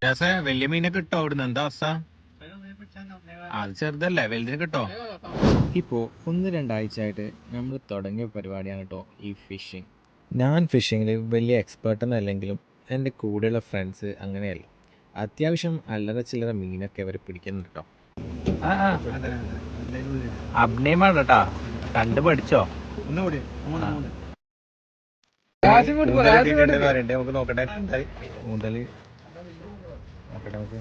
വലിയ മീനൊക്കെ കിട്ടോ അവിടുന്ന്? എന്താ അവസ്ഥ? അത് ചെറുതല്ലേ, വലുതിന് കിട്ടോ? ഇപ്പോൾ 1-2 ആഴ്ചയായിട്ട് നമ്മൾ തുടങ്ങിയ പരിപാടിയാണ് കേട്ടോ ഈ ഫിഷിങ്. ഞാൻ ഫിഷിങ്ങിൽ വലിയ എക്സ്പേർട്ടൊന്നും അല്ലെങ്കിലും എൻ്റെ കൂടെയുള്ള ഫ്രണ്ട്സ് അങ്ങനെയല്ല, അത്യാവശ്യം അല്ലറ ചില്ലറ മീനൊക്കെ അവർ പിടിക്കുന്നുണ്ട് കേട്ടോ. അഭിനയമാണ് കേട്ടാ, കണ്ടു പഠിച്ചോ? ഒന്നുകൂടി നമുക്ക് നോക്കട്ടെ. മുതൽ നോക്കട്ടെ, നമുക്ക്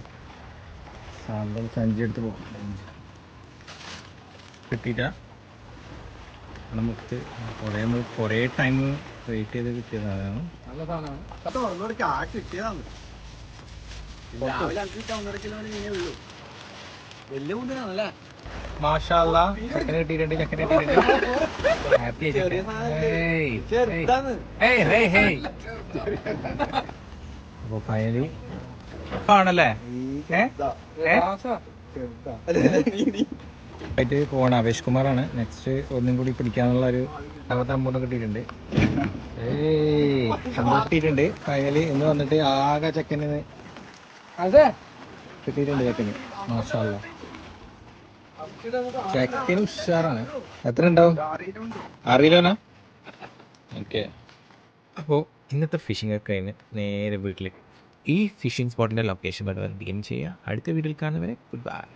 സാമ്പിൾ സഞ്ചി എടുത്ത് പോകും. കിട്ടിയിട്ടാ നമുക്ക് കുറേ ടൈം വെയിറ്റ് ചെയ്ത് കിട്ടിയതാണ്. നല്ല സാധനമാണ്, കിട്ടിയതാണ്. രാവിലെ 5-1.5 കിലോ മീനേ ഉള്ളൂ. വലിയ മുതലാണല്ലേ? മാഷാ അല്ലാ, ചെക്കനെ കിട്ടിയിട്ടുണ്ട്, ചെക്കനെ കിട്ടിയിട്ടുണ്ട്. ഹാപ്പി അപ്പോൾ ഫൈനലി ആണല്ലേ ആയിട്ട് പോകണം. ആവേശ് കുമാറാണ് നെക്സ്റ്റ് ഒന്നും കൂടി പിടിക്കാനുള്ള ഒരു തമ്പൂന്ന് കിട്ടിയിട്ടുണ്ട്. കിട്ടിയിട്ടുണ്ട് ഫൈനലി. ഇന്ന് വന്നിട്ട് ആകെ ചെക്കന് കിട്ടിയിട്ടുണ്ട്. ചെക്കന് മാഷാ അല്ലാ, ചെക്കന് ഉഷാറാണ്. എത്ര ഉണ്ടാവും അറിയില്ല. ഓക്കെ, അപ്പോൾ ഇന്നത്തെ ഫിഷിംഗ് ഒക്കെ കഴിഞ്ഞ് നേരെ വീട്ടിലേക്ക്. ഈ ഫിഷിംഗ് സ്പോട്ടിൻ്റെ ലൊക്കേഷൻ വരെ DM ചെയ്യുക. അടുത്ത വീഡിയോയിൽ കാണുന്നവരെ ഗുഡ് ബൈ.